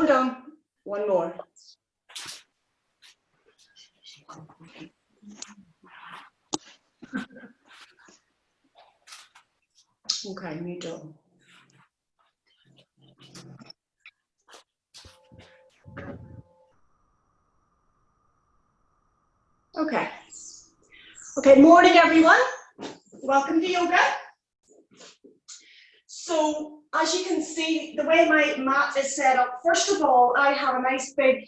done. One more. Okay, you done. Okay. Okay, morning everyone. Welcome to yoga. So as you can see, the way my mat is set up, first of all, I have a nice big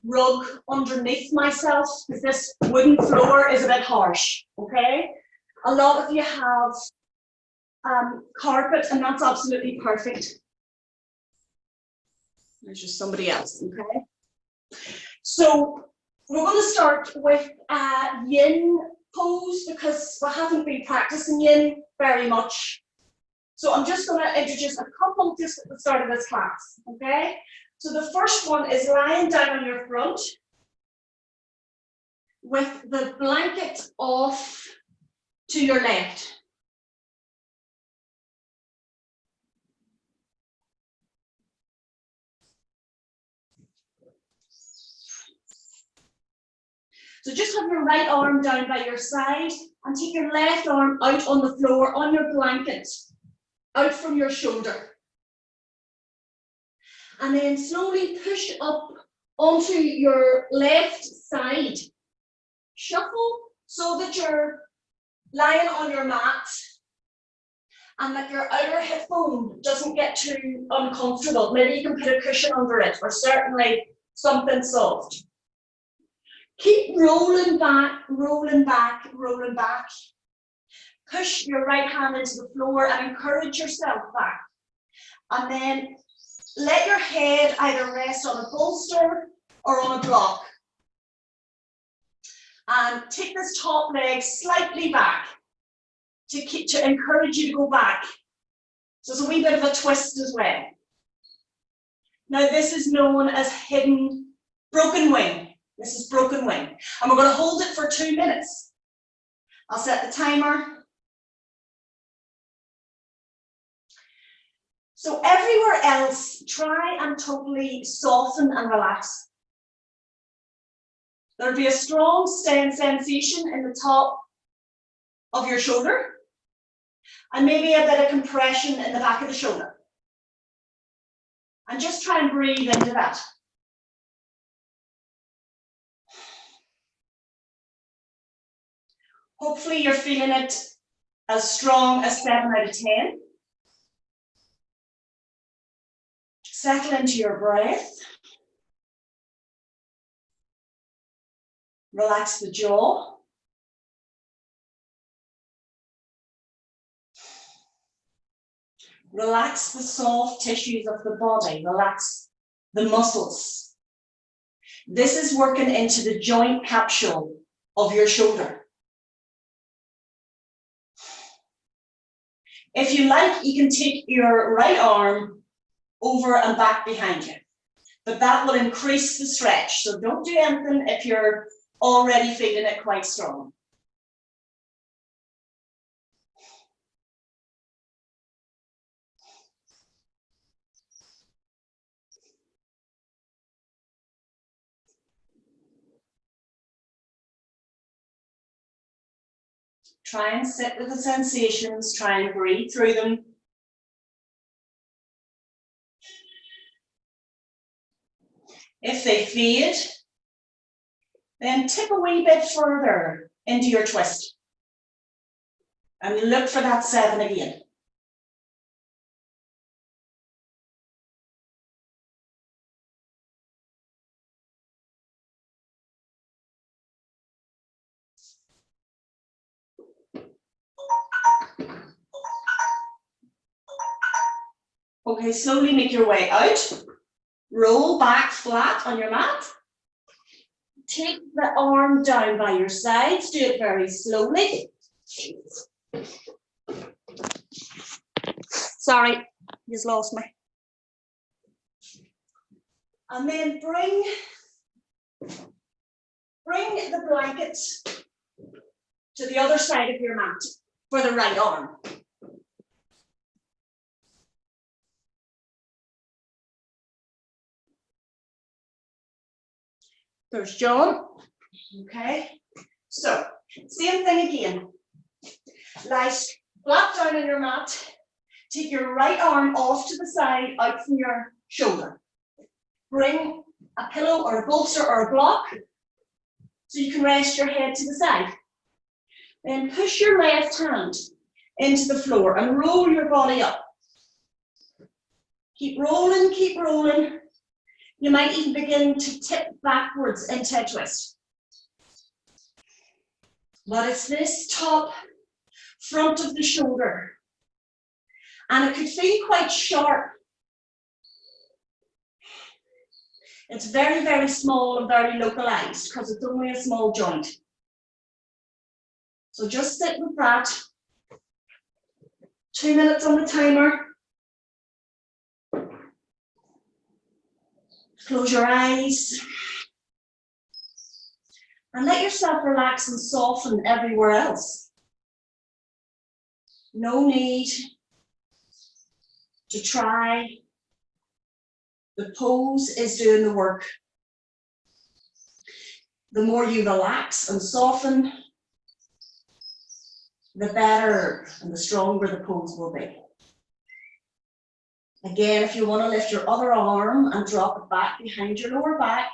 rug underneath myself because this wooden floor is a bit harsh, okay? A lot of you have carpet and that's absolutely perfect. There's just somebody else, okay? So we're going to start with yin pose because we haven't been practicing yin very much. So I'm just going to introduce a couple just at the start of this class, okay? So the first one is lying down on your front with the blanket off to your left. So just have your right arm down by your side and take your left arm out on the floor on your blanket, out from your shoulder. And then slowly push up onto your left side. Shuffle so that you're lying on your mat and that your outer hip bone doesn't get too uncomfortable. Maybe you can put a cushion under it or certainly something soft. Keep rolling back, rolling back, rolling back. Push your right hand into the floor and encourage yourself back. And then let your head either rest on a bolster or on a block. And take this top leg slightly back to encourage you to go back. So it's a wee bit of a twist as well. Now this is known as hidden broken wing. This is broken wing. And we're going to hold it for 2 minutes. I'll set the timer. So everywhere else, try and totally soften and relax. There'll be a strong sensation in the top of your shoulder and maybe a bit of compression in the back of the shoulder. And just try and breathe into that. Hopefully you're feeling it as strong as 7 out of 10. Settle into your breath. Relax the jaw. Relax the soft tissues of the body. Relax the muscles. This is working into the joint capsule of your shoulder. If you like, you can take your right arm over and back behind you, but that will increase the stretch. So don't do anything if you're already feeling it quite strong. Try and sit with the sensations, try and breathe through them. If they fade, then tip a wee bit further into your twist. And look for that 7 again. Okay, slowly make your way out. Roll back flat on your mat. Take the arm down by your sides. Do it very slowly. Sorry, you just lost me. And then bring the blanket to the other side of your mat for the right arm. There's John. Okay. So, same thing again. Lie flat down on your mat. Take your right arm off to the side, out from your shoulder. Bring a pillow or a bolster or a block so you can rest your head to the side. Then push your left hand into the floor and roll your body up. Keep rolling, keep rolling. You might even begin to tip backwards into a twist. But it's this top front of the shoulder. And it could feel quite sharp. It's very, very small and very localized because it's only a small joint. So just sit with that. 2 minutes on the timer. Close your eyes. And let yourself relax and soften everywhere else. No need to try. The pose is doing the work. The more you relax and soften, the better and the stronger the pose will be. Again, if you want to lift your other arm and drop it back behind your lower back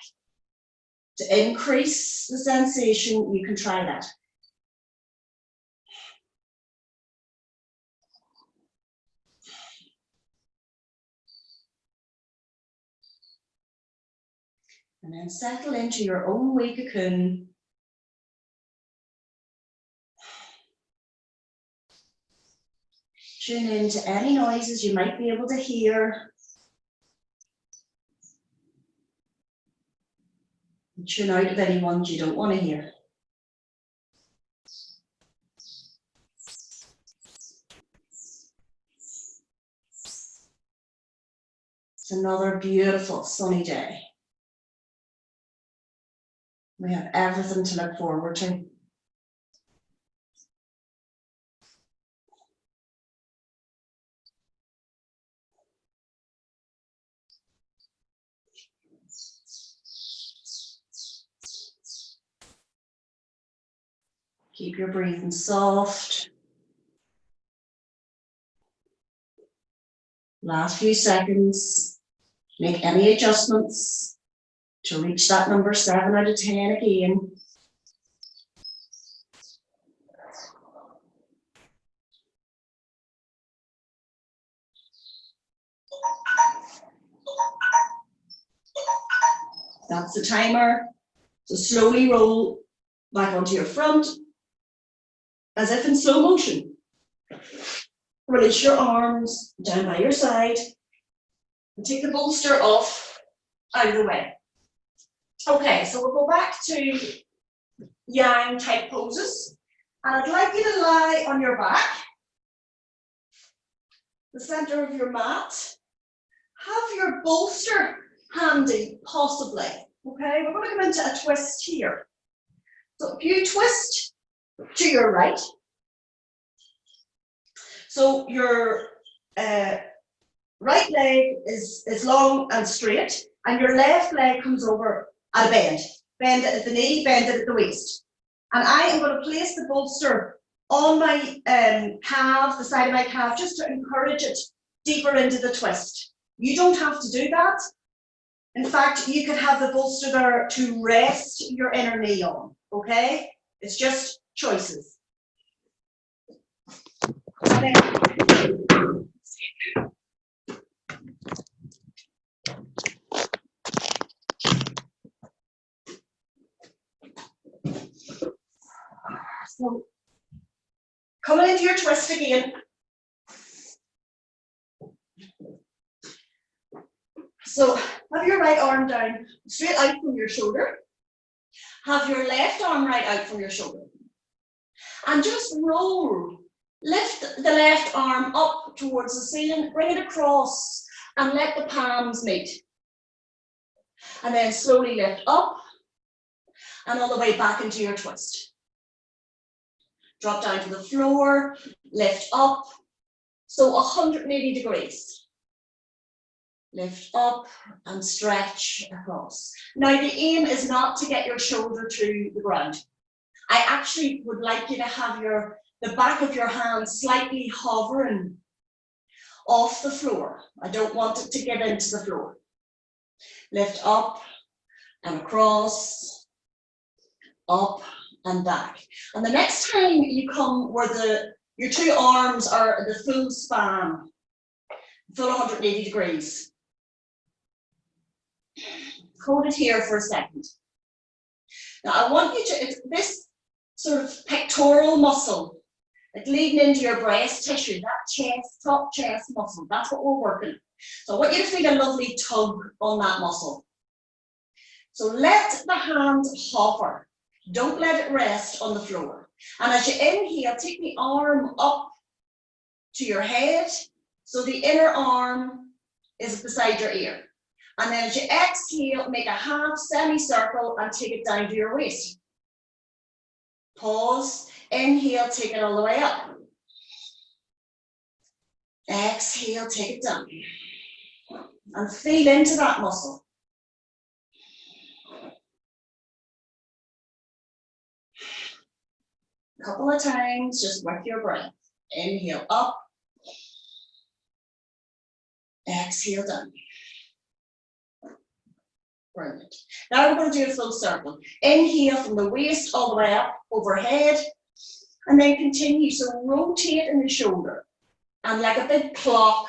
to increase the sensation, you can try that. And then settle into your own wee cocoon. Tune into any noises you might be able to hear. And tune out of any ones you don't want to hear. It's another beautiful sunny day. We have everything to look forward to. Keep your breathing soft. Last few seconds. Make any adjustments to reach that number 7 out of 10 again. That's the timer. So slowly roll back onto your front, as if in slow motion. Release your arms down by your side and take the bolster off out of the way. Okay, so we'll go back to yang type poses. And I'd like you to lie on your back, the center of your mat. Have your bolster handy, possibly. Okay, we're going to come into a twist here. So if you twist to your right, so your right leg is long and straight, and your left leg comes over at a bend. Bend it at the knee, bend it at the waist. And I am going to place the bolster on my calf, the side of my calf, just to encourage it deeper into the twist. You don't have to do that. In fact, you could have the bolster there to rest your inner knee on, okay? It's just choices. So, coming into your twist again. So, have your right arm down straight out from your shoulder. Have your left arm right out from your shoulder. And just roll. Lift the left arm up towards the ceiling, bring it across, and let the palms meet. And then slowly lift up and all the way back into your twist. Drop down to the floor, lift up. So 180 degrees. Lift up and stretch across. Now the aim is not to get your shoulder to the ground. I actually would like you to have the back of your hand slightly hovering off the floor. I don't want it to get into the floor. Lift up and across, up and back. And the next time you come where your two arms are the full span, full 180 degrees. Hold it here for a second. Now I want you to, this sort of pectoral muscle, like leading into your breast tissue, that chest, top chest muscle, that's what we're working. So I want you to feel a lovely tug on that muscle. So let the hand hover. Don't let it rest on the floor. And as you inhale, take the arm up to your head. So the inner arm is beside your ear. And then as you exhale, make a half semicircle and take it down to your waist. Pause, inhale, take it all the way up. Exhale, take it down. And feel into that muscle. A couple of times, just with your breath. Inhale up. Exhale down. Brilliant. Now we're going to do a full circle. Inhale from the waist all the way up, overhead, and then continue. So rotate in the shoulder, and like a big clock,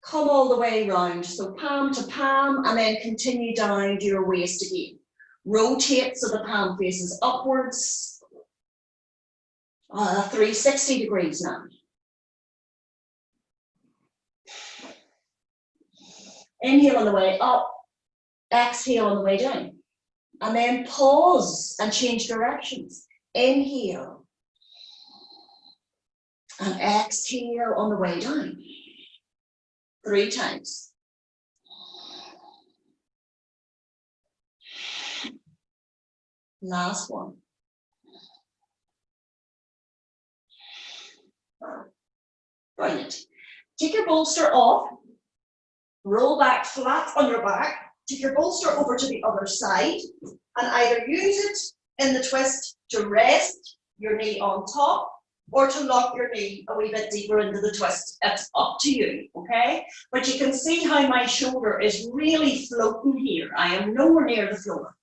come all the way around. So palm to palm, and then continue down to your waist again. Rotate so the palm faces upwards. 360 degrees now. Inhale on the way up. Exhale on the way down. And then pause and change directions. Inhale. And exhale on the way down. 3 times. Last one. Brilliant. Take your bolster off. Roll back flat on your back. Take your bolster over to the other side and either use it in the twist to rest your knee on top or to lock your knee a wee bit deeper into the twist. It's up to you, okay? But you can see how my shoulder is really floating here. I am nowhere near the floor.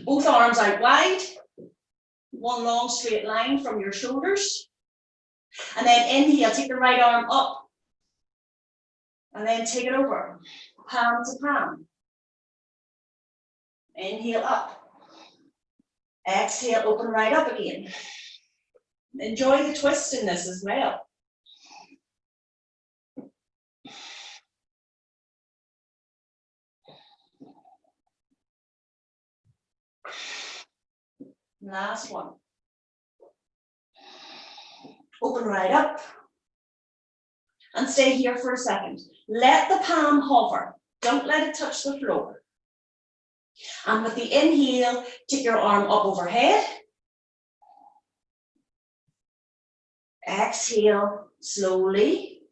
Both arms out wide. One long straight line from your shoulders. And then inhale, take the right arm up. And then take it over. Palm to palm. Inhale up. Exhale, open right up again. Enjoy the twist in this as well. Last one. Open right up. And stay here for a second. Let the palm hover. Don't let it touch the floor. And with the inhale, take your arm up overhead. Exhale slowly,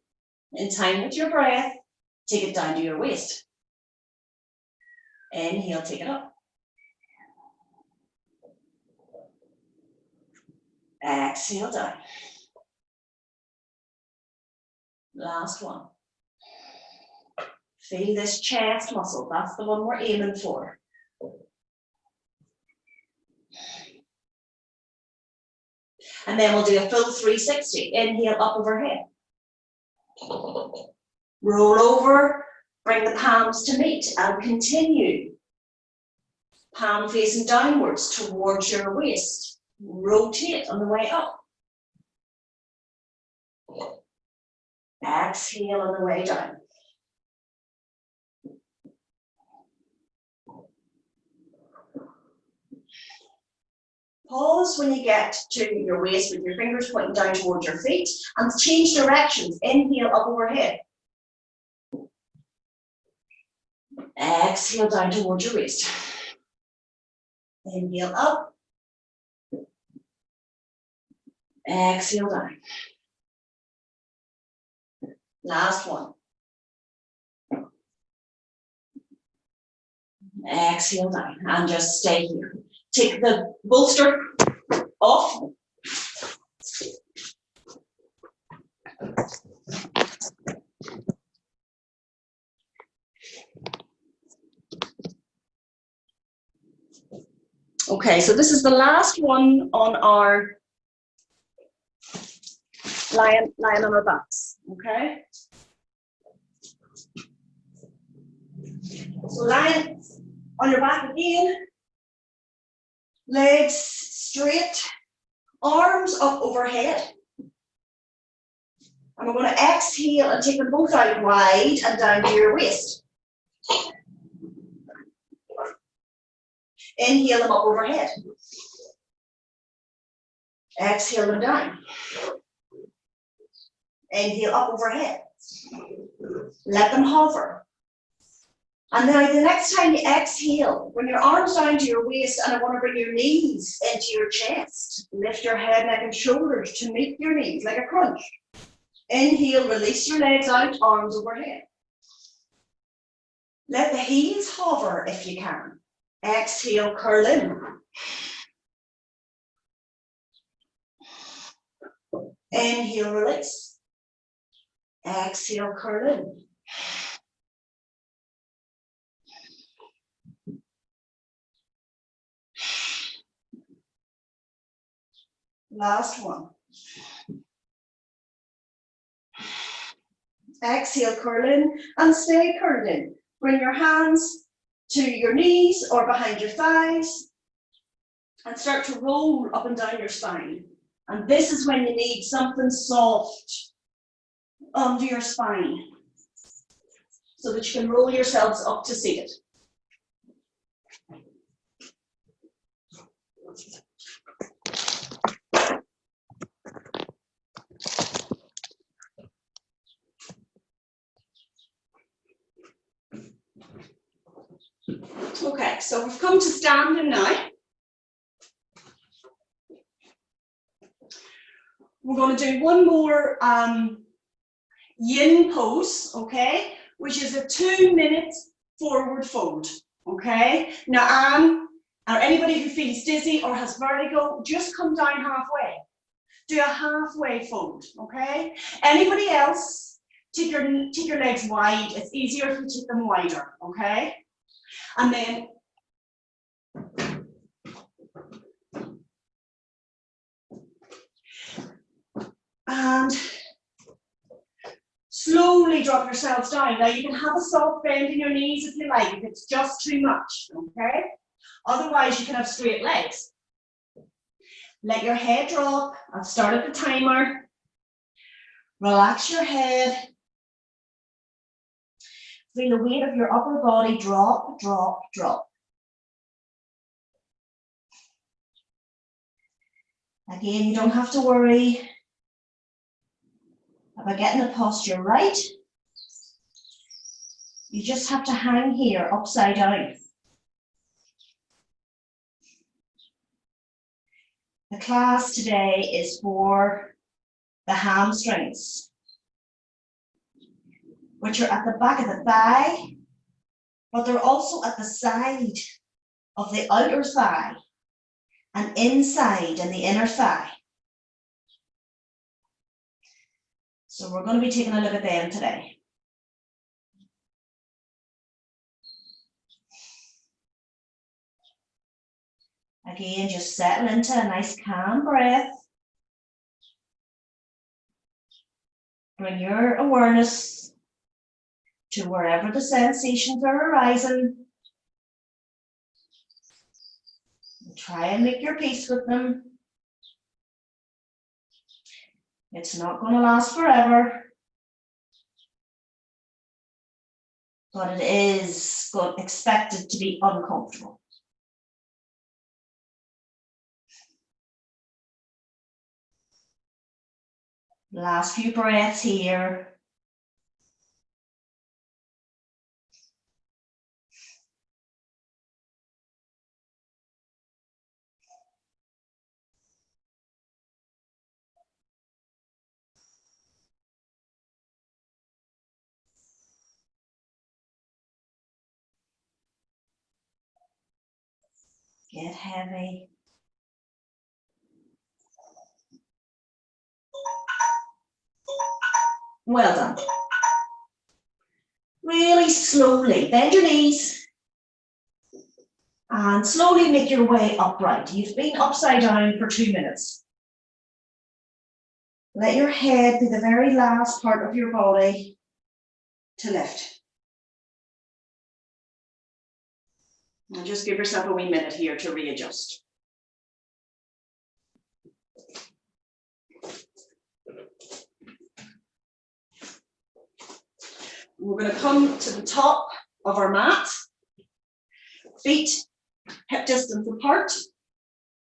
in time with your breath, take it down to your waist. Inhale, take it up. Exhale down. Last one. Feel this chest muscle. That's the one we're aiming for. And then we'll do a full 360. Inhale up overhead. Roll over, bring the palms to meet and continue. Palm facing downwards towards your waist. Rotate on the way up. Exhale on the way down. Pause when you get to your waist with your fingers pointing down towards your feet and change directions. Inhale up overhead. Exhale down towards your waist. Inhale up. Exhale down. Last one. Exhale down and just stay here. Take the bolster off. Okay, so this is the last one on our lying on our backs, okay? So lying on your back again, legs straight, arms up overhead. And we're going to exhale and take them both out wide and down to your waist. Inhale them up overhead. Exhale them down. Inhale up overhead. Let them hover. And then the next time you exhale, bring your arms down to your waist, and I want to bring your knees into your chest. Lift your head, neck, and shoulders to meet your knees like a crunch. Inhale, release your legs out, arms overhead. Let the heels hover if you can. Exhale, curl in. Inhale, release. Exhale, curl in. Last one. Exhale, curl in and stay curled in. Bring your hands to your knees or behind your thighs and start to roll up and down your spine. And this is when you need something soft under your spine so that you can roll yourselves up to seated. Okay, so we've come to standing now. We're going to do one more yin pose, okay, which is a 2-minute forward fold, okay? Now, Anne, or anybody who feels dizzy or has vertigo, just come down halfway. Do a halfway fold, okay? Anybody else, take your legs wide. It's easier if you take them wider, okay? And then and slowly drop yourselves down. Now you can have a soft bend in your knees if you like, if it's just too much, okay? Otherwise you can have straight legs. Let your head drop. I've started the timer. Relax your head. Feel the weight of your upper body drop, drop, drop. Again, you don't have to worry about getting the posture right. You just have to hang here upside down. The class today is for the hamstrings, which are at the back of the thigh, but they're also at the side of the outer thigh and inside in the inner thigh. So we're going to be taking a look at them today. Again, just settle into a nice calm breath. Bring your awareness to wherever the sensations are arising. Try and make your peace with them. It's not going to last forever, but it is expected to be uncomfortable. Last few breaths here. Get heavy. Well done. Really slowly, bend your knees and slowly make your way upright. You've been upside down for 2 minutes. Let your head be the very last part of your body to lift. And just give yourself a wee minute here to readjust. We're going to come to the top of our mat. Feet hip distance apart.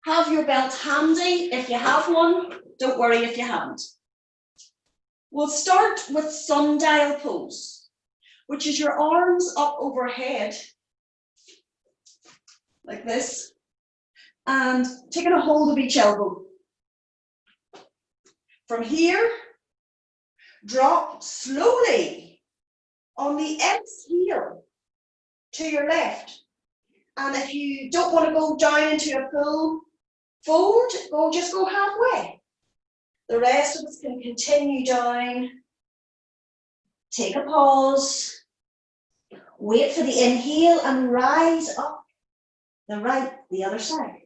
Have your belt handy if you have one. Don't worry if you haven't. We'll start with sundial pose, which is your arms up overhead, like this, and taking a hold of each elbow. From here, drop slowly on the exhale to your left. And if you don't want to go down into a full fold, just go halfway. The rest of us can continue down. Take a pause. Wait for the inhale and rise up the other side.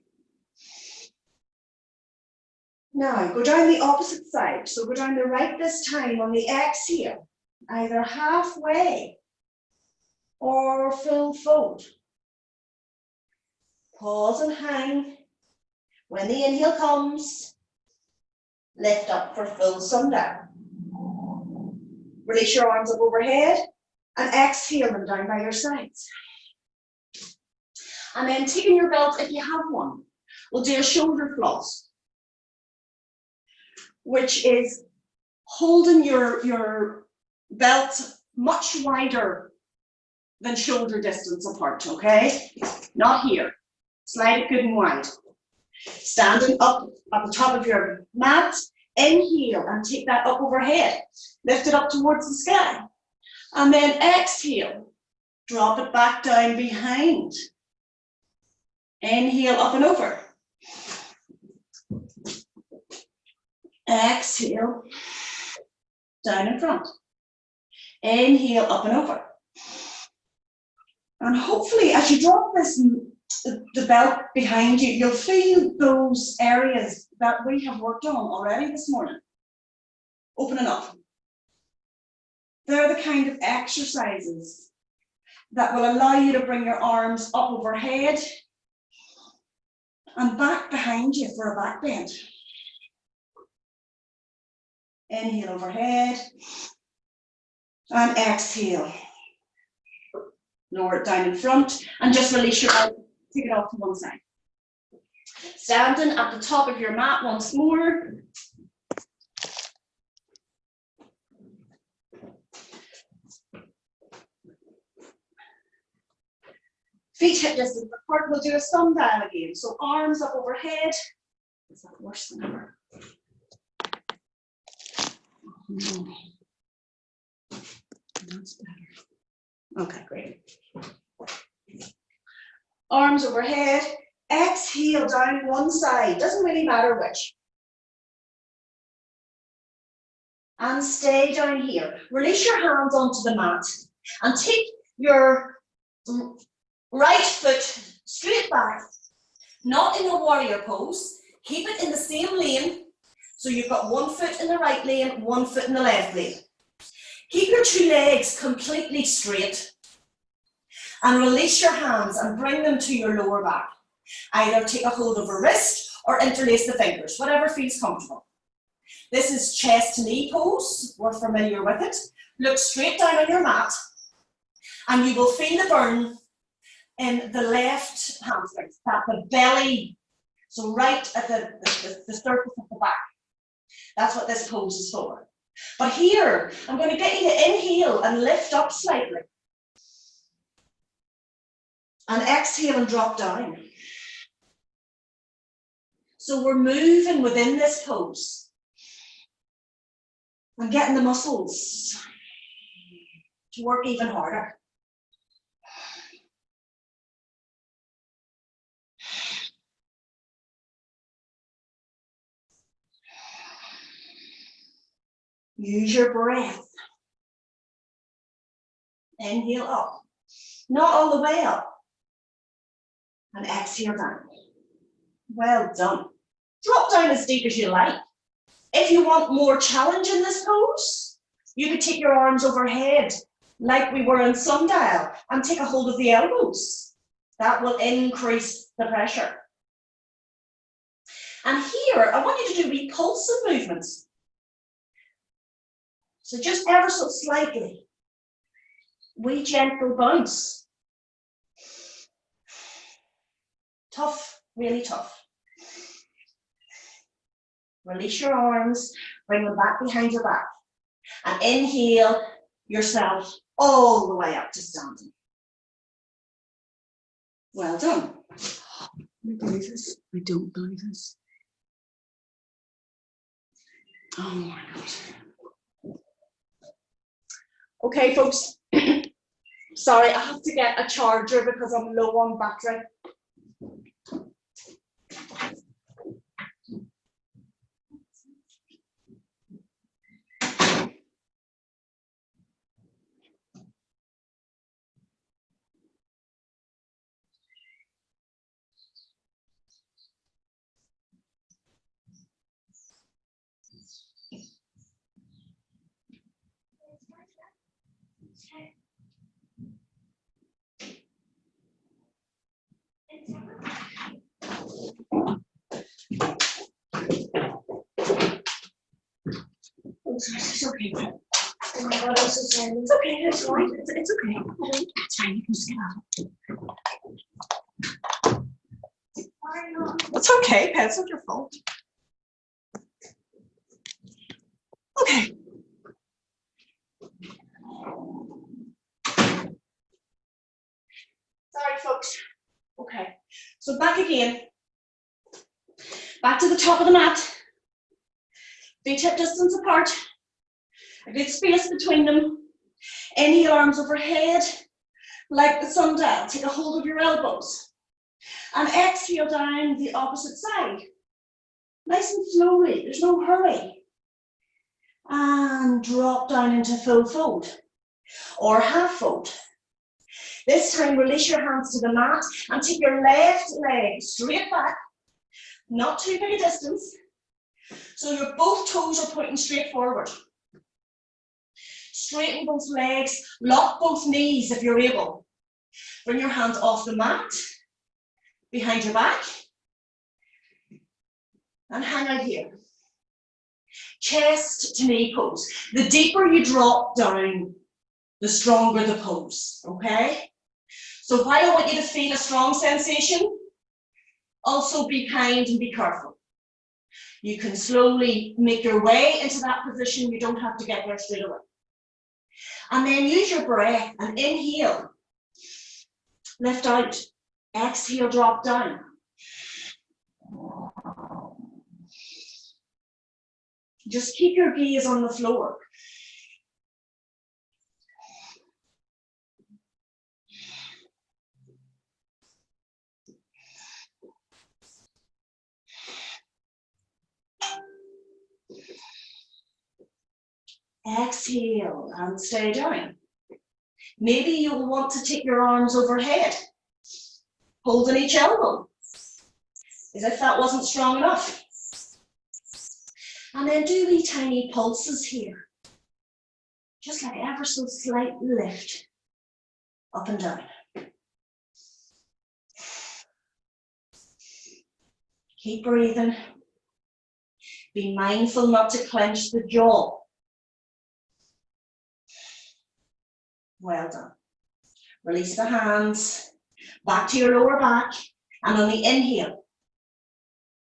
Now, go down the opposite side. So go down the right this time on the exhale, either halfway or full fold. Pause and hang. When the inhale comes, lift up for full sundown. Release your arms up overhead and exhale them down by your sides. And then taking your belt, if you have one, we'll do a shoulder floss, which is holding your belt much wider than shoulder distance apart, okay? Not here. Slide it good and wide. Standing up at the top of your mat, inhale and take that up overhead. Lift it up towards the sky. And then exhale, drop it back down behind. Inhale up and over. Exhale, down in front. Inhale up and over. And hopefully as you drop the belt behind you, you'll feel those areas that we have worked on already this morning opening up. They're the kind of exercises that will allow you to bring your arms up overhead and back behind you for a back bend. Inhale overhead and exhale. Lower it down in front and just release your arm. Take it off to one side. Standing at the top of your mat once more. Feet hip distance apart. We'll do a sundial again. So arms up overhead. Is that worse than ever? No. That's better. Okay, great. Arms overhead, exhale down one side, doesn't really matter which. And stay down here. Release your hands onto the mat and take your right foot straight back, not in a warrior pose. Keep it in the same lane. So you've got one foot in the right lane, one foot in the left lane. Keep your two legs completely straight. And release your hands and bring them to your lower back. Either take a hold of a wrist or interlace the fingers, whatever feels comfortable. This is chest to knee pose. We're familiar with it. Look straight down on your mat and you will feel the burn in the left hamstring, at the belly, so right at the surface of the back. That's what this pose is for. But here, I'm going to get you to inhale and lift up slightly. And exhale and drop down. So we're moving within this pose. And getting the muscles to work even harder. Use your breath. Inhale up. Not all the way up. And exhale down. Well done. Drop down as deep as you like. If you want more challenge in this pose, you could take your arms overhead like we were in sundial and take a hold of the elbows. That will increase the pressure. And here, I want you to do repulsive movements. So just ever so slightly. Wee gentle bounce. Tough, really tough. Release your arms, bring them back behind your back. And inhale yourself all the way up to standing. Well done. I believe this. I don't believe this. Oh my God. Okay, folks. Sorry, I have to get a charger because I'm low on battery. It's okay. Oh my God, I'm so sorry. It's okay, it's fine. It's okay. It's fine, you can just get out. It's okay, Pat, it's not your fault. Okay. Sorry, folks. Okay, so back again. Back to the top of the mat. Feet hip distance apart. A good space between them. Inhale, arms overhead, like the sundial. Take a hold of your elbows. And exhale down the opposite side. Nice and slowly, there's no hurry. And drop down into full fold or half fold. This time, release your hands to the mat and take your left leg straight back, not too big a distance. So your both toes are pointing straight forward. Straighten both legs, lock both knees if you're able. Bring your hands off the mat, behind your back, and hang out here. Chest to knee pose. The deeper you drop down, the stronger the pose, okay? So while I want you to feel a strong sensation, also be kind and be careful. You can slowly make your way into that position. You don't have to get there straight away. And then use your breath and inhale. Lift out. Exhale, drop down. Just keep your gaze on the floor. Exhale and stay down. Maybe you'll want to take your arms overhead, holding each elbow, as if that wasn't strong enough. And then do wee tiny pulses here. Just like ever so slight lift, up and down. Keep breathing. Be mindful not to clench the jaw. Well done. Release the hands, back to your lower back, and on the inhale,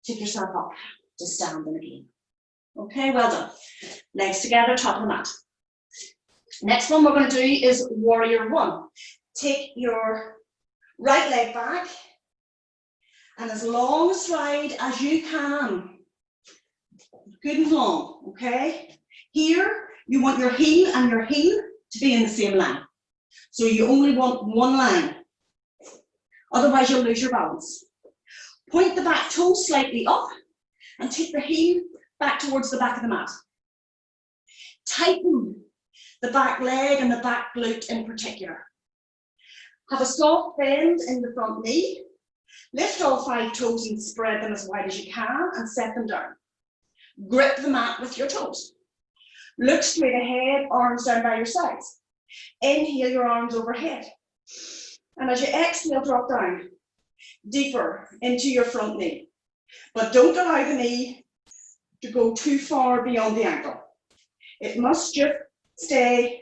take yourself up to standing again. Okay, well done. Legs together, top of the mat. Next one we're going to do is warrior one. Take your right leg back, and as long a stride as you can. Good and long, okay? Here, you want your heel and your heel to be in the same line. So you only want one line. Otherwise, you'll lose your balance. Point the back toe slightly up and take the heel back towards the back of the mat. Tighten the back leg and the back glute in particular. Have a soft bend in the front knee. Lift all 5 toes and spread them as wide as you can and set them down. Grip the mat with your toes. Look straight ahead, arms down by your sides. Inhale your arms overhead. And as you exhale, drop down deeper into your front knee. But don't allow the knee to go too far beyond the ankle. It must just stay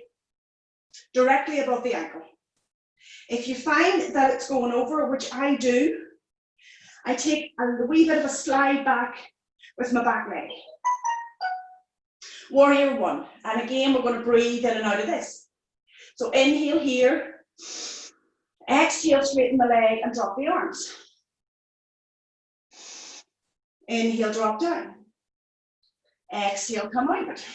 directly above the ankle. If you find that it's going over, which I do, I take a wee bit of a slide back with my back leg. Warrior one. And again, we're going to breathe in and out of this. So inhale here. Exhale, straighten the leg and drop the arms. Inhale, drop down. Exhale, come out of it.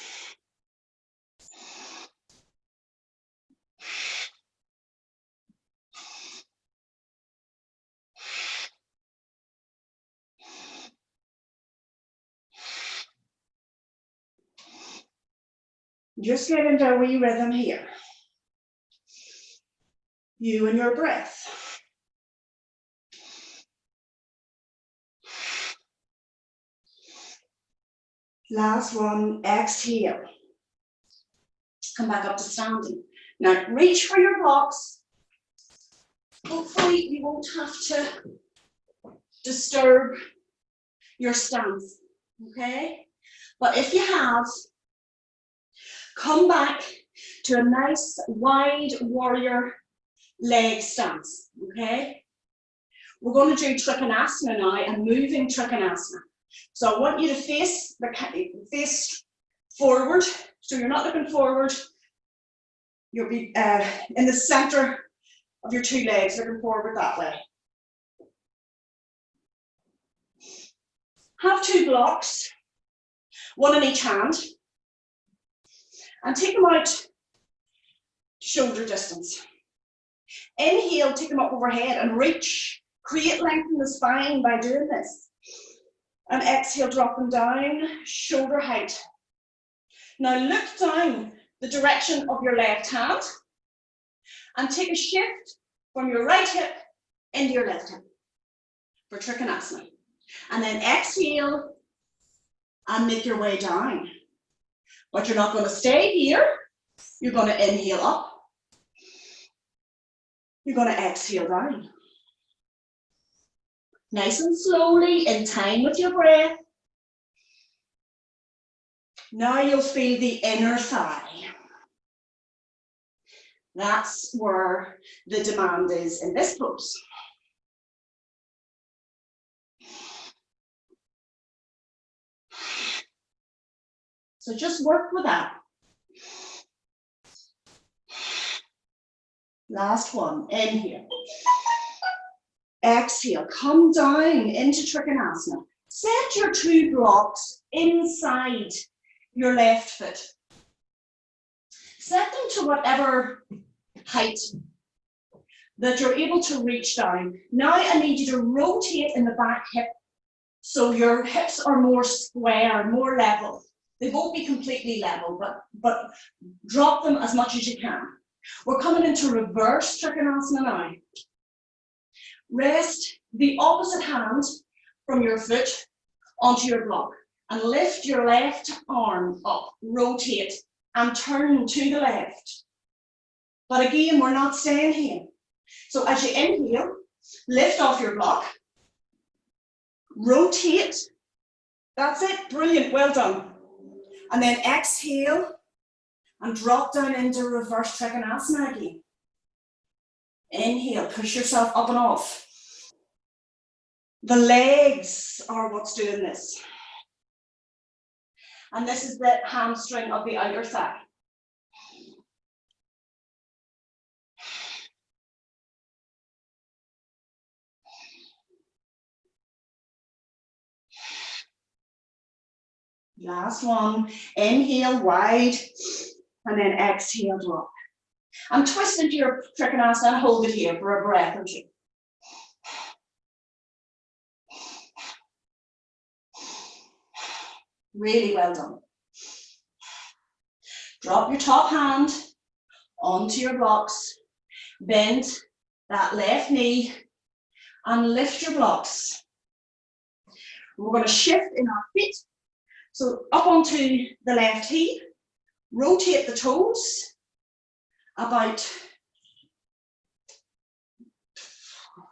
Just get into a wee rhythm here. You and your breath. Last one, exhale. Come back up to standing. Now reach for your blocks. Hopefully you won't have to disturb your stance, okay? But if you have, come back to a nice wide warrior leg stance, okay? We're going to do Trikonasana now, and moving Trikonasana. So I want you to face forward, so you're not looking forward. You'll be in the center of your 2 legs, looking forward that way. Have 2 blocks, one in each hand, and take them out to shoulder distance. Inhale, take them up overhead and reach. Create length in the spine by doing this. And exhale, drop them down, shoulder height. Now look down the direction of your left hand and take a shift from your right hip into your left hip for Trikonasana. And then exhale and make your way down. But you're not going to stay here. You're going to inhale up. You're going to exhale down. Nice and slowly, in time with your breath. Now you'll feel the inner thigh. That's where the demand is in this pose. So just work with that. Last one, inhale. Exhale, come down into Trikonasana. Set your 2 blocks inside your left foot. Set them to whatever height that you're able to reach down. Now I need you to rotate in the back hip so your hips are more square, more level. They won't be completely level, but drop them as much as you can. We're coming into reverse Trikonasana now. Rest the opposite hand from your foot onto your block and lift your left arm up, rotate and turn to the left. But again, we're not staying here. So as you inhale, lift off your block, rotate. That's it, brilliant, well done. And then exhale and drop down into reverse Trikonasana again. Inhale, push yourself up and off. The legs are what's doing this. And this is the hamstring of the outer thigh. Last one, inhale wide, and then exhale, drop. And twist into your Trikonasana and hold it here for a breath or 2. Really well done. Drop your top hand onto your blocks, bend that left knee and lift your blocks. We're going to shift in our feet. So up onto the left heel, rotate the toes about,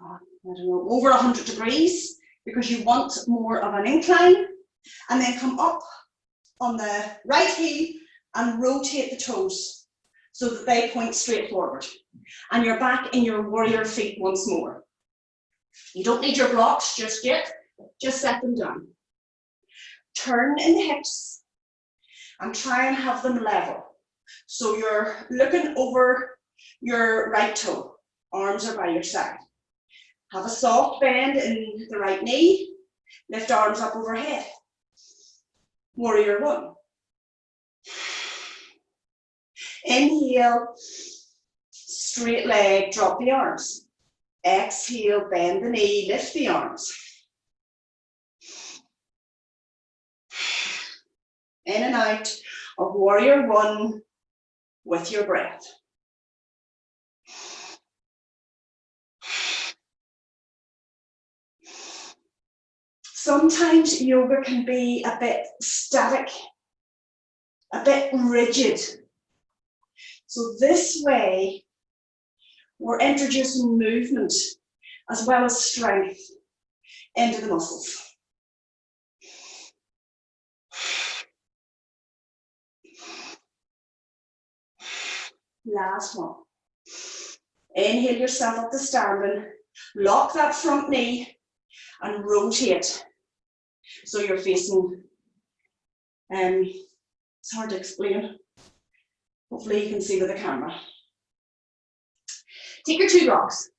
I don't know, over 100 degrees because you want more of an incline, and then come up on the right heel and rotate the toes so that they point straight forward. And you're back in your warrior feet once more. You don't need your blocks just yet, just set them down. Turn in the hips and try and have them level. So you're looking over your right toe, arms are by your side. Have a soft bend in the right knee, lift arms up overhead. Warrior one. Inhale, straight leg, drop the arms. Exhale, bend the knee, lift the arms. In and out of warrior one with your breath. Sometimes yoga can be a bit static, a bit rigid. So this way, we're introducing movement as well as strength into the muscles. Last one. Inhale yourself up to standing, lock that front knee and rotate. So you're facing, it's hard to explain. Hopefully you can see with the camera. Take your two blocks,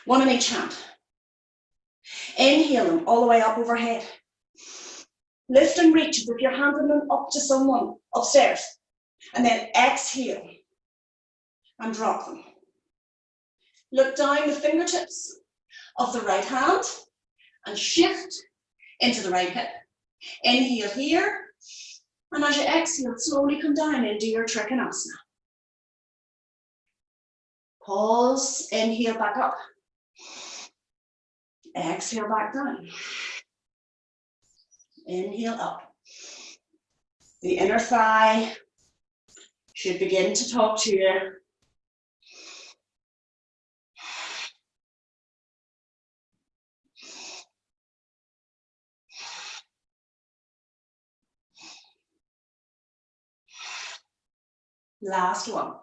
one in each hand. Inhale them all the way up overhead. Lift and reach as if you're handing them up to someone upstairs. And then exhale and drop them. Look down the fingertips of the right hand and shift into the right hip. Inhale here. And as you exhale, slowly come down into your Trikonasana. Pause, inhale back up. Exhale back down. Inhale up. The inner thigh should begin to talk to you. Last one.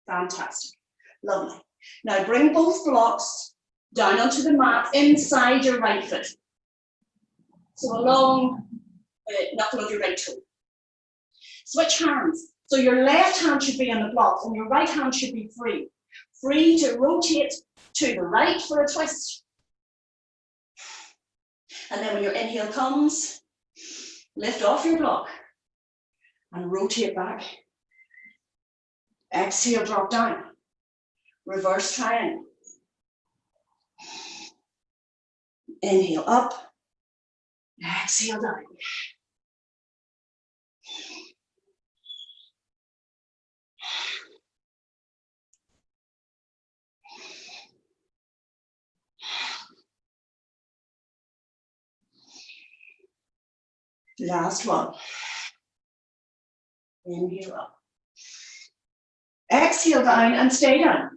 Fantastic. Lovely. Now bring both blocks down onto the mat inside your right foot. So along the knuckle of your right toe. Switch hands. So your left hand should be on the blocks and your right hand should be free. Free to rotate to the right for a twist. And then when your inhale comes, lift off your block and rotate back. Exhale, drop down. Reverse triangle. Inhale up. Exhale down. Last one. Inhale up. Exhale down and stay down.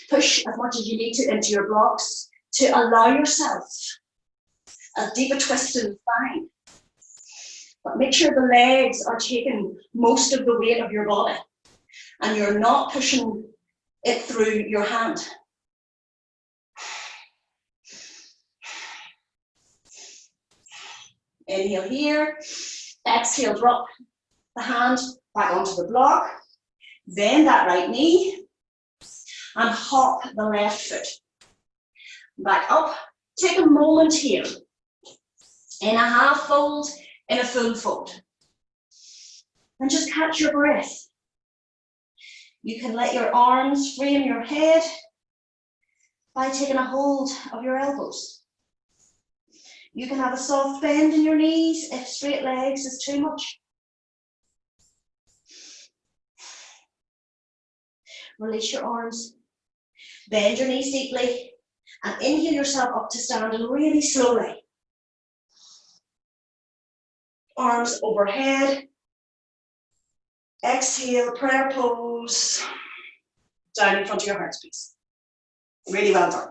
Push as much as you need to into your blocks to allow yourself a deeper twist in the spine. But make sure the legs are taking most of the weight of your body and you're not pushing it through your hand. Inhale here, exhale, drop the hand back onto the block, bend that right knee, and hop the left foot. Back up, take a moment here, in a half fold, in a full fold. And just catch your breath. You can let your arms frame your head by taking a hold of your elbows. You can have a soft bend in your knees if straight legs is too much. Release your arms. Bend your knees deeply and inhale yourself up to standing really slowly. Arms overhead. Exhale, prayer pose. Down in front of your heart space. Really well done.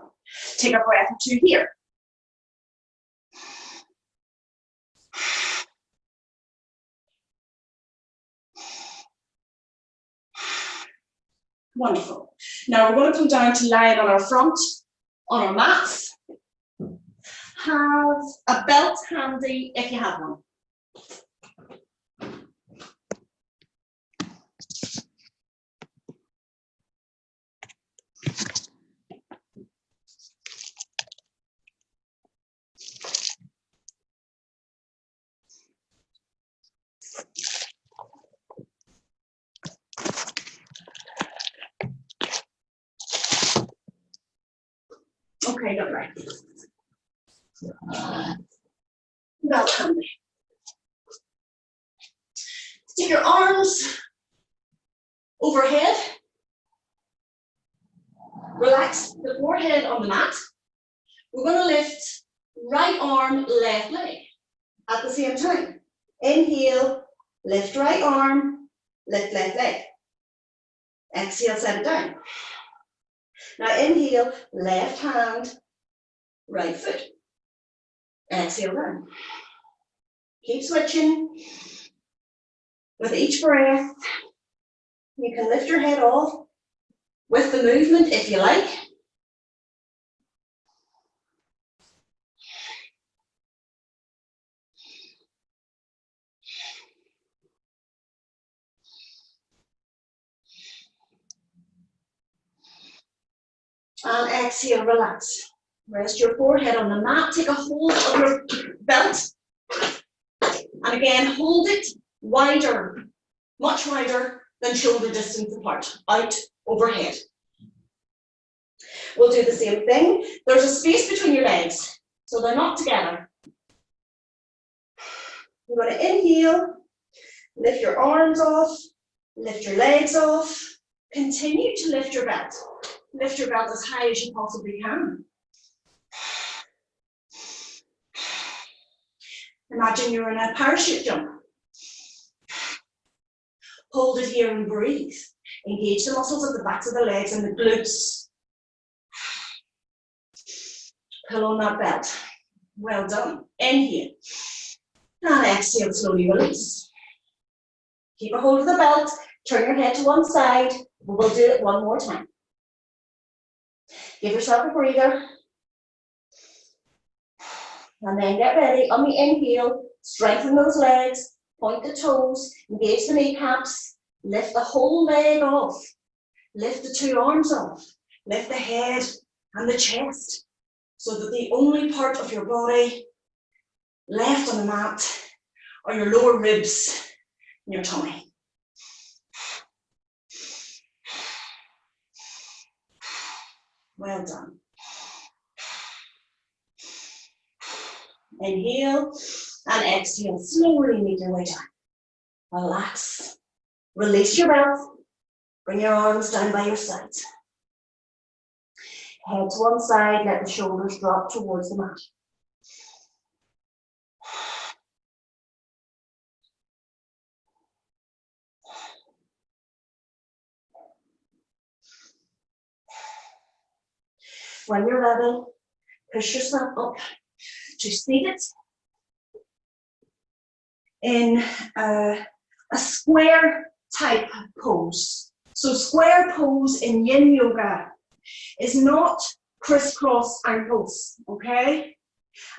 Take a breath or two here. Wonderful. Now we're going to come down to lying on our front, on our mats. Have a belt handy if you have one. Okay, lovely. Belt handy. Take your arms overhead. Relax the forehead on the mat. We're going to lift right arm, left leg at the same time. Inhale, lift right arm, lift left leg. Exhale, set it down. Now inhale, left hand, right foot. Exhale down. Keep switching. With each breath, you can lift your head off with the movement if you like. And exhale, relax. Rest your forehead on the mat. Take a hold of your belt. And again, hold it wider, much wider than shoulder distance apart, out overhead. We'll do the same thing. There's a space between your legs, so they're not together. You're going to inhale, lift your arms off, lift your legs off. Continue to lift your belt. Lift your belt as high as you possibly can. Imagine you're in a parachute jump. Hold it here and breathe. Engage the muscles at the backs of the legs and the glutes. Pull on that belt. Well done. Inhale. And exhale, slowly release. Keep a hold of the belt. Turn your head to one side. We'll do it one more time. Give yourself a breather. And then get ready. On the inhale, strengthen those legs, point the toes, engage the kneecaps, lift the whole leg off, lift the two arms off, lift the head and the chest, so that the only part of your body left on the mat are your lower ribs and your tummy. Well done. Inhale and exhale, slowly make your way down. Relax. Release your breath. Bring your arms down by your sides. Head to one side, let the shoulders drop towards the mat. When you're ready, push yourself up to seated in a square type pose. So square pose in yin yoga is not crisscross ankles, okay?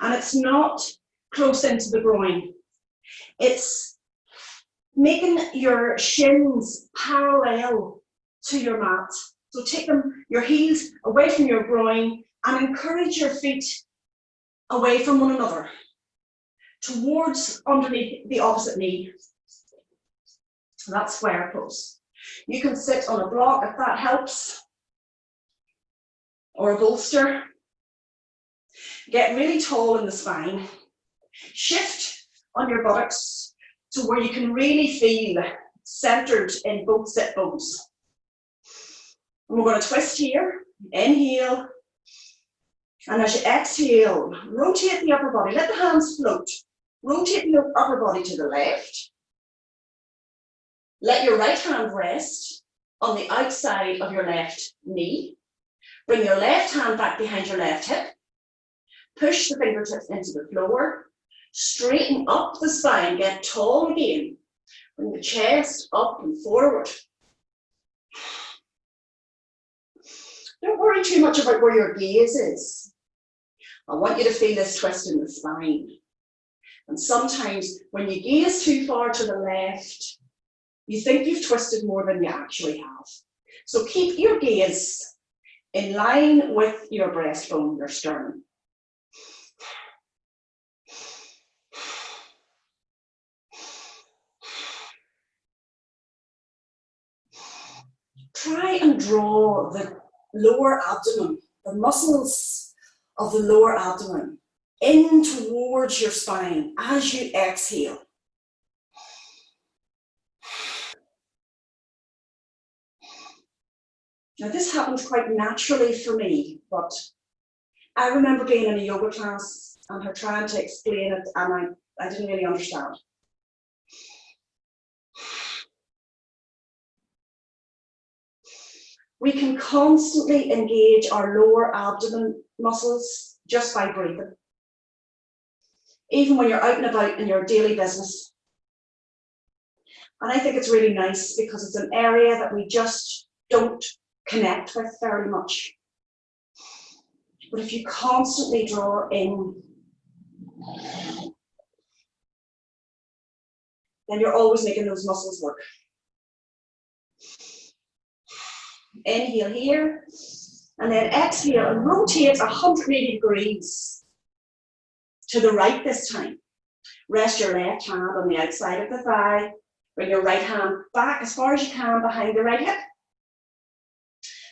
And it's not close into the groin. It's making your shins parallel to your mat. So take your heels away from your groin and encourage your feet away from one another, towards underneath the opposite knee. That's square pose. You can sit on a block if that helps, or a bolster. Get really tall in the spine. Shift on your buttocks to where you can really feel centered in both sit bones. And we're going to twist here, inhale, and as you exhale, rotate the upper body, let the hands float. Rotate the upper body to the left. Let your right hand rest on the outside of your left knee. Bring your left hand back behind your left hip. Push the fingertips into the floor. Straighten up the spine, get tall again. Bring the chest up and forward. Don't worry too much about where your gaze is. I want you to feel this twist in the spine. And sometimes when you gaze too far to the left, you think you've twisted more than you actually have. So keep your gaze in line with your breastbone, your sternum. Try and draw the lower abdomen, the muscles of the lower abdomen, in towards your spine as you exhale. Now this happens quite naturally for me, but I remember being in a yoga class and her trying to explain it and I didn't really understand. We can constantly engage our lower abdomen muscles just by breathing. Even when you're out and about in your daily business. And I think it's really nice because it's an area that we just don't connect with very much. But if you constantly draw in, then you're always making those muscles work. Inhale here, and then exhale and rotate 180 degrees to the right this time. Rest your left hand on the outside of the thigh. Bring your right hand back as far as you can behind the right hip.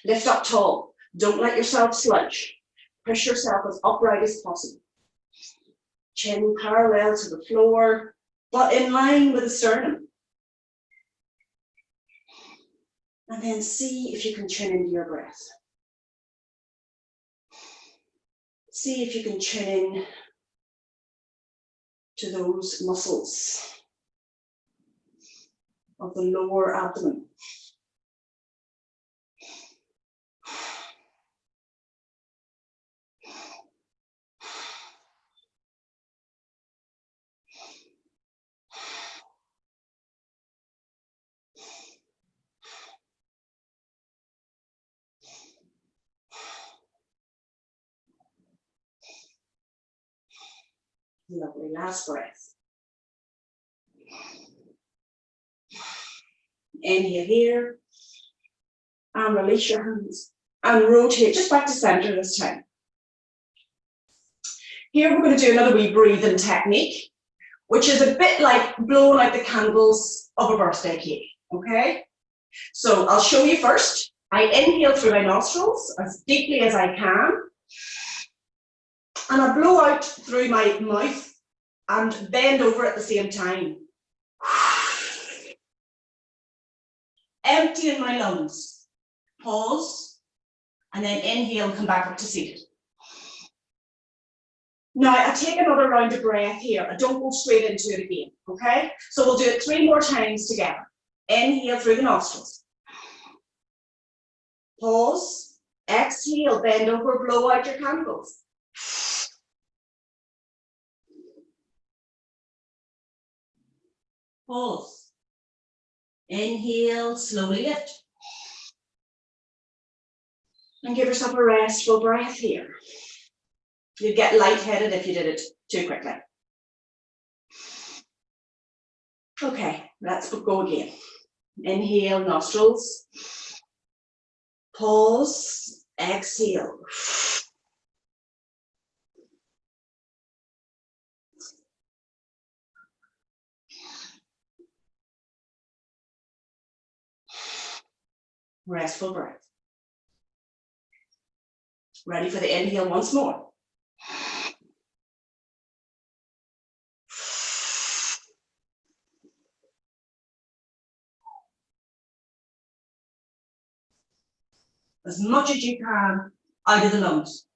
Lift up tall. Don't let yourself slouch. Push yourself as upright as possible. Chin parallel to the floor, but in line with the sternum. And then see if you can tune into your breath. See if you can tune in to those muscles of the lower abdomen. Lovely, last breath. Inhale here, and release your hands, and rotate just back to center this time. Here we're going to do another wee breathing technique, which is a bit like blowing out the candles of a birthday cake, okay? So I'll show you first. I inhale through my nostrils as deeply as I can, and I blow out through my mouth and bend over at the same time. Empty in my lungs. Pause, and then inhale and come back up to seated. Now I take another round of breath here. I don't go straight into it again, okay? So we'll do it 3 more times together. Inhale through the nostrils. Pause, exhale, bend over, blow out your candles. Pause. Inhale, slowly lift. And give yourself a restful breath here. You'd get lightheaded if you did it too quickly. Okay, let's go again. Inhale, nostrils. Pause, exhale. Restful breath. Ready for the inhale once more. as much as you can out of the lungs.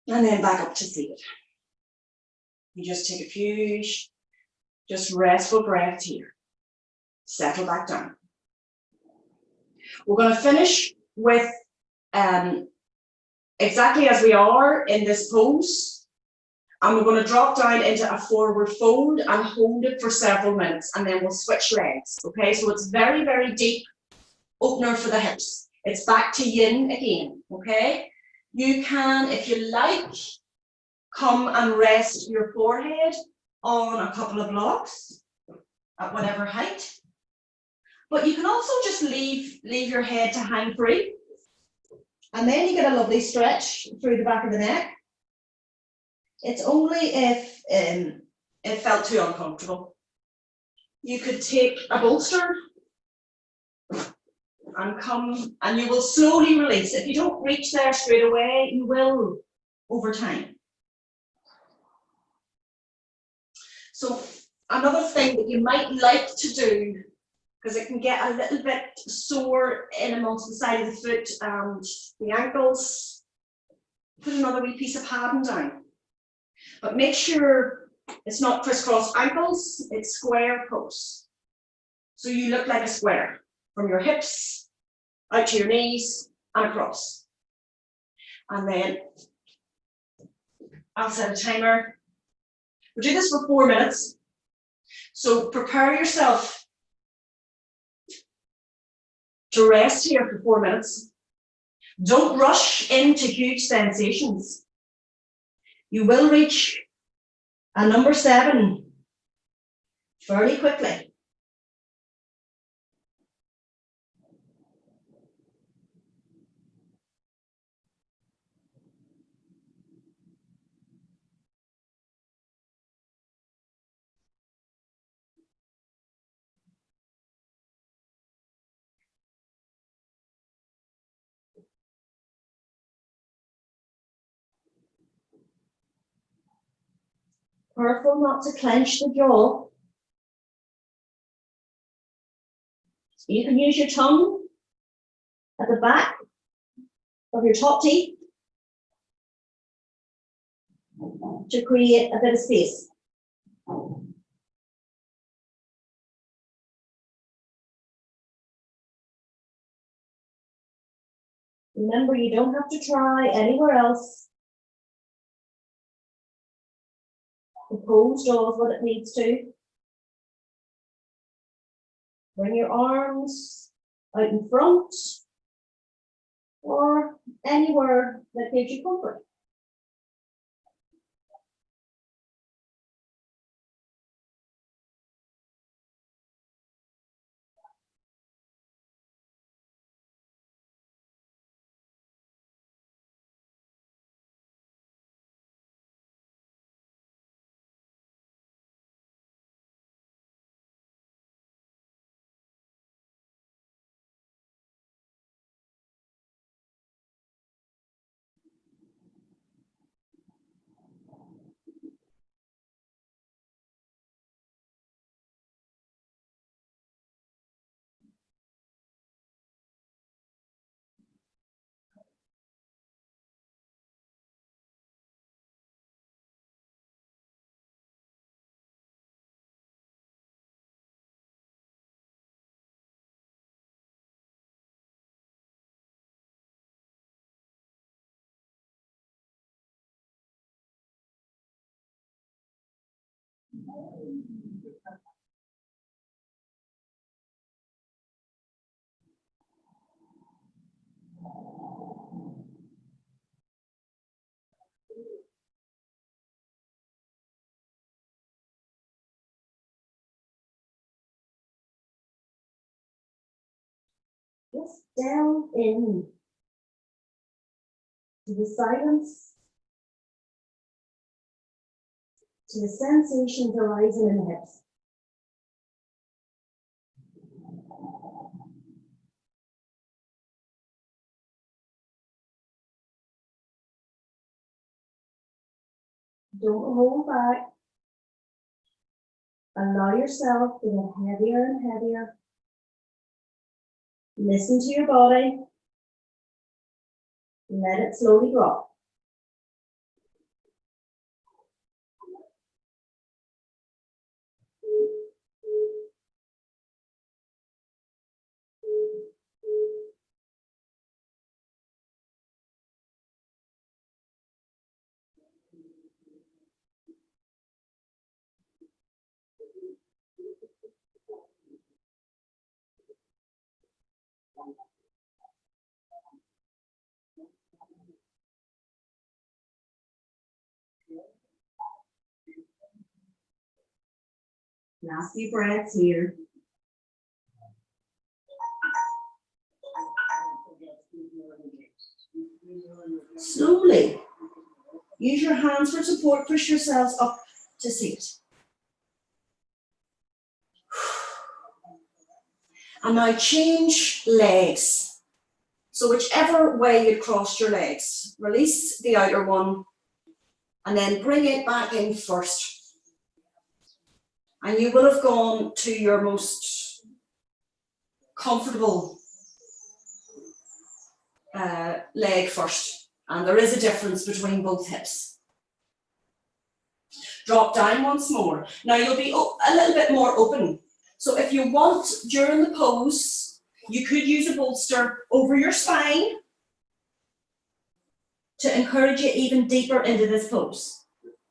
And then back up to seated. You just take a few, just restful breaths here. Settle back down. We're going to finish with exactly as we are in this pose. And we're going to drop down into a forward fold and hold it for several minutes. And then we'll switch legs. Okay, so it's very, very deep opener for the hips. It's back to yin again. Okay, you can, if you like, come and rest your forehead on a couple of blocks at whatever height. But you can also just leave your head to hang free. And then you get a lovely stretch through the back of the neck. It's only if it felt too uncomfortable. You could take a bolster and come, and you will slowly release. If you don't reach there straight away, you will over time. So another thing that you might like to do, because it can get a little bit sore in amongst the side of the foot and the ankles, put another wee piece of padding down. But make sure it's not crisscross ankles, it's square posts. So you look like a square from your hips out to your knees and across. And then I'll set a timer. We'll do this for 4 minutes. So prepare yourself to rest here for 4 minutes. Don't rush into huge sensations. You will reach a number 7 fairly quickly. Careful not to clench the jaw. You can use your tongue at the back of your top teeth to create a bit of space. Remember, you don't have to try anywhere else. The pose does what it needs to. Bring your arms out in front or anywhere that gives you comfort. Just down in to the silence, to the sensations arising in the hips. Don't hold back. Allow yourself to get heavier and heavier. Listen to your body. Let it slowly drop. Last few breaths here. Slowly, use your hands for support, push yourselves up to seat. And now change legs. So whichever way you crossed your legs, release the outer one and then bring it back in first. And you will have gone to your most comfortable leg first. And there is a difference between both hips. Drop down once more. Now you'll be a little bit more open. So if you want, during the pose, you could use a bolster over your spine to encourage you even deeper into this pose.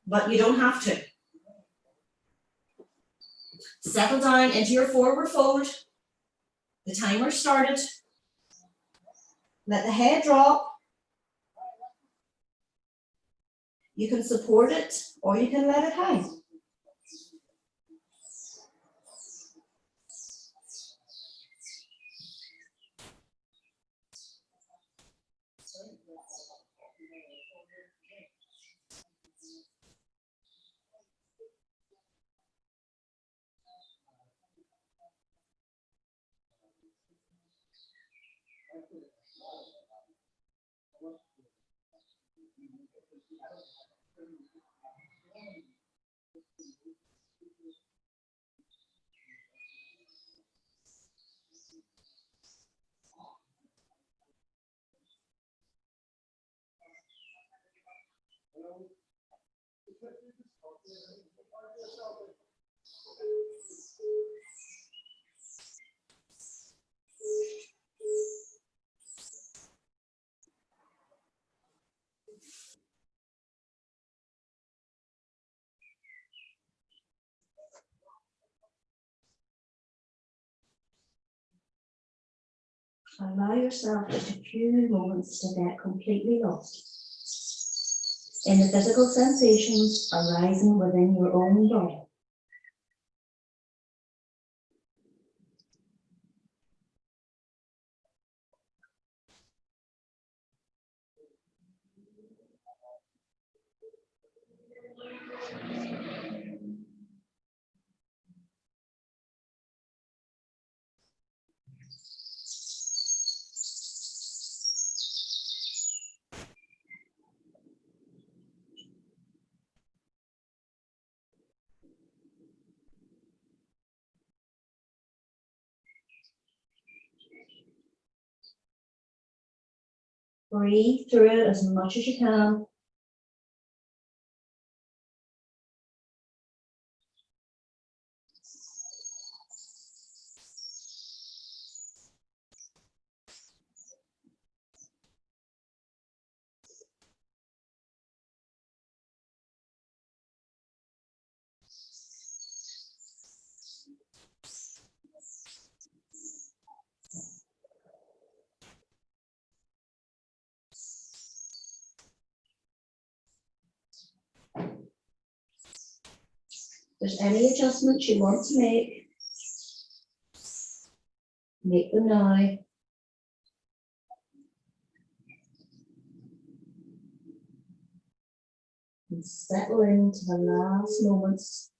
But you don't have to. Settle down into your forward fold. The timer started. Let the head drop. You can support it or you can let it hang. Allow yourself just a few moments to get completely lost in the physical sensations arising within your own body. Breathe through it as much as you can. If there's any adjustments you want to make them now. And settle into the last moments.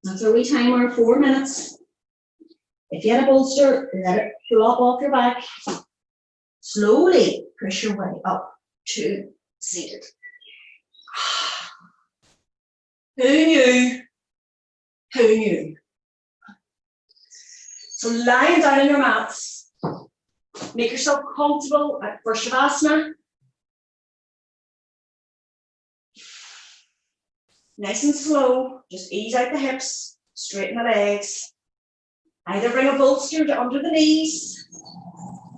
That's our wee timer, 4 minutes. If you had a bolster, let it flop off your back. Slowly push your way up to seated. Who knew? Who knew? So lying down on your mats, make yourself comfortable for Shavasana. Nice and slow, just ease out the hips, straighten the legs. Either bring a bolster to under the knees,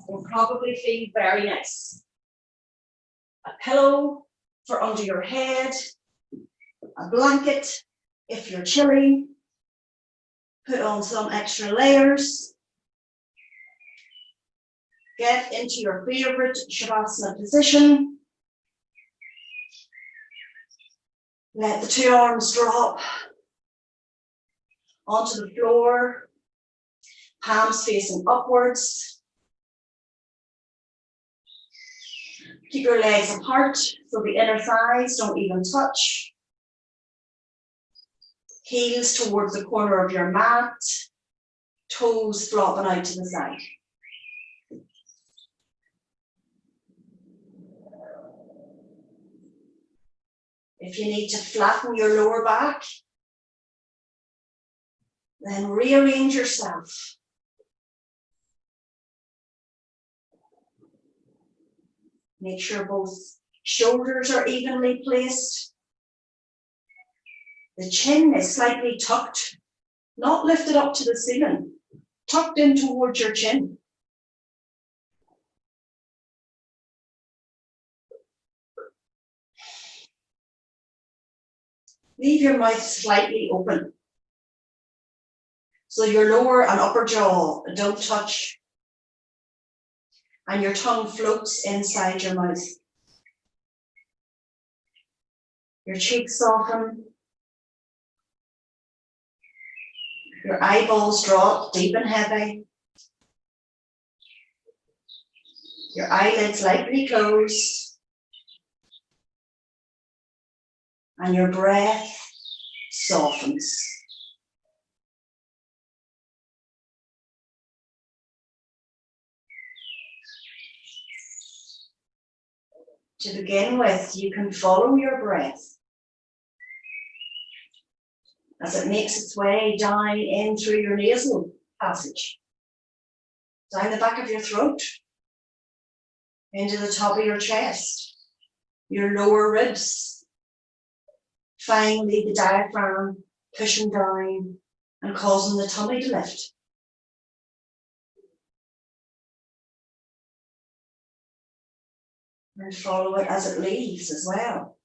will probably feel very nice. A pillow for under your head, a blanket if you're chilly, put on some extra layers. Get into your favorite Shavasana position. Let the 2 arms drop onto the floor, palms facing upwards. Keep your legs apart so the inner thighs don't even touch. Heels towards the corner of your mat, toes flopping out to the side. If you need to flatten your lower back, then rearrange yourself. Make sure both shoulders are evenly placed. The chin is slightly tucked, not lifted up to the ceiling, tucked in towards your chin. Leave your mouth slightly open, so your lower and upper jaw don't touch, and your tongue floats inside your mouth. Your cheeks soften, your eyeballs drop deep and heavy, your eyelids lightly close, and your breath softens. To begin with, you can follow your breath as it makes its way down in through your nasal passage, down the back of your throat, into the top of your chest, your lower ribs. Finally, the diaphragm pushing down and causing the tummy to lift. And follow it as it leaves as well.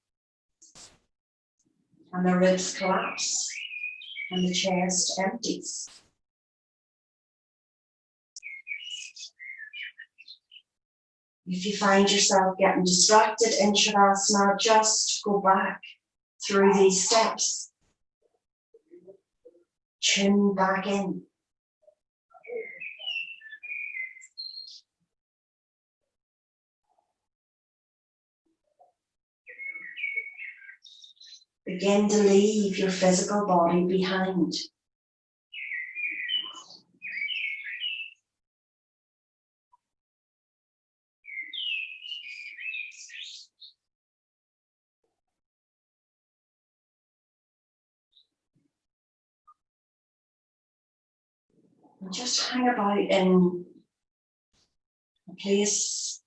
And the ribs collapse and the chest empties. If you find yourself getting distracted in Shavasana, just go back through these steps. Chin back in. Begin to leave your physical body behind. And just hang about in a place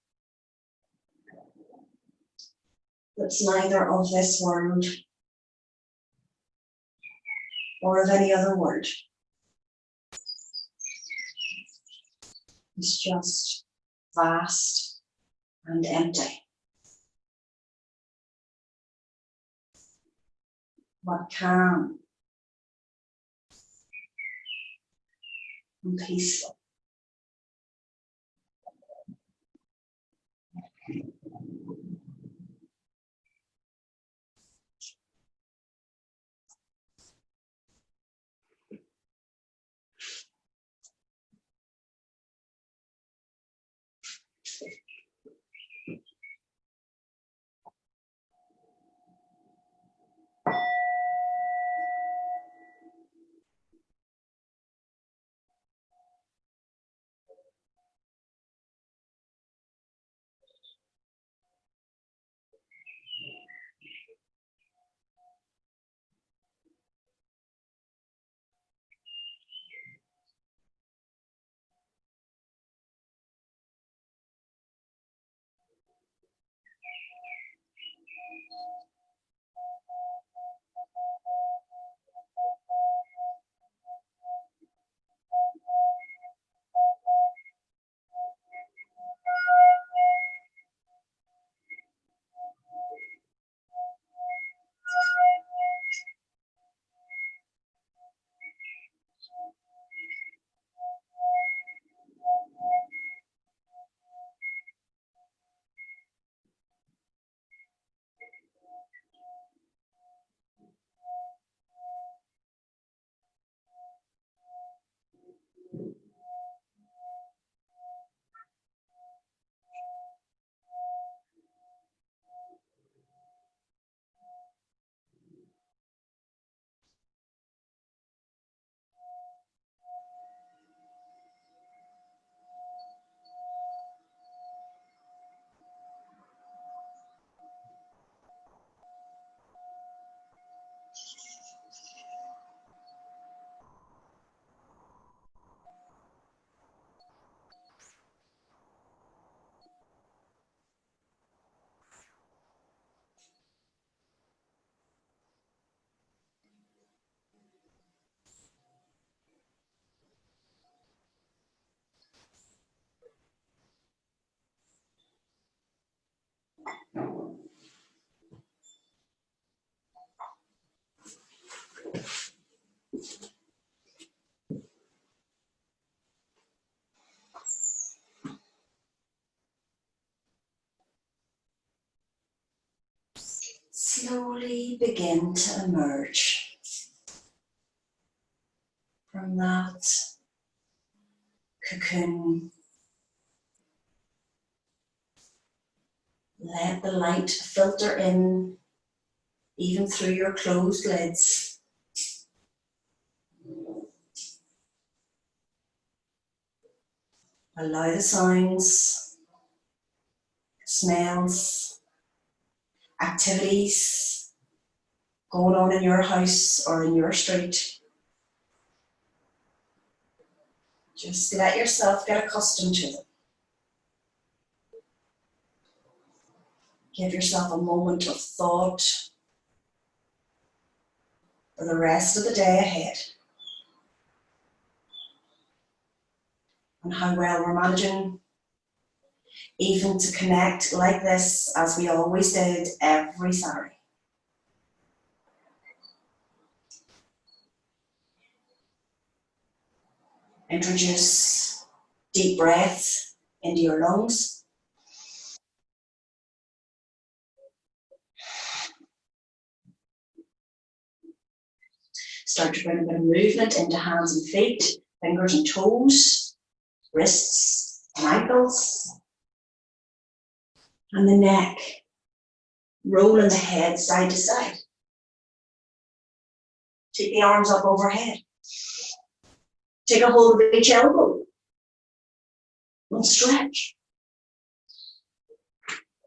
that's neither of this world or of any other world. It's just vast and empty. But calm and peaceful. Slowly begin to emerge from that cocoon. Let the light filter in, even through your closed lids. Allow the sounds, smells, activities going on in your house or in your street. Just let yourself get accustomed to them. Give yourself a moment of thought for the rest of the day ahead. And how well we're managing even to connect like this as we always did every Saturday. Introduce deep breaths into your lungs. Start to bring a bit of movement into hands and feet, fingers and toes, wrists and ankles. And the neck, rolling the head side to side. Take the arms up overhead. Take a hold of each elbow and stretch.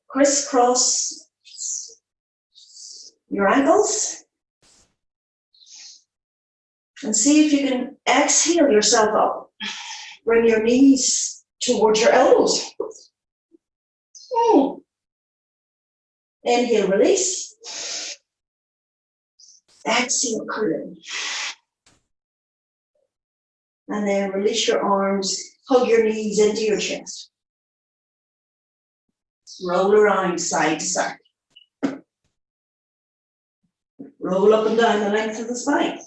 Crisscross your ankles and see if you can exhale yourself up. Bring your knees towards your elbows. Inhale, release. Exhale, curl. And then release your arms, hug your knees into your chest. Roll around side to side. Roll up and down the length of the spine.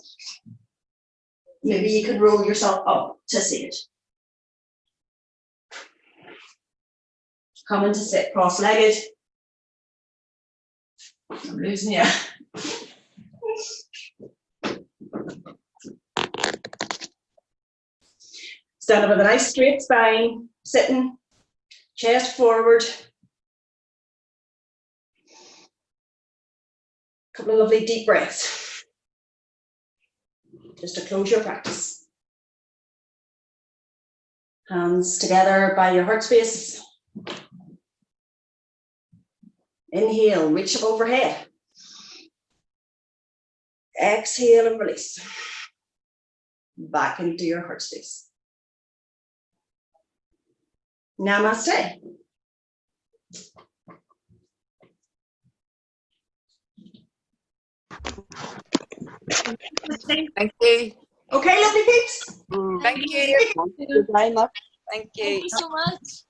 Maybe you can roll yourself up to see it. Come into sit cross-legged. I'm losing you. Stand up with a nice straight spine, sitting, chest forward. Couple of lovely deep breaths. Just to close your practice. Hands together by your heart space. Inhale, reach up overhead. Exhale and release. Back into your heart space. Namaste. Thank you. Okay, lovely peeps. Thank you. Thank you very much. Thank you. Thank you so much.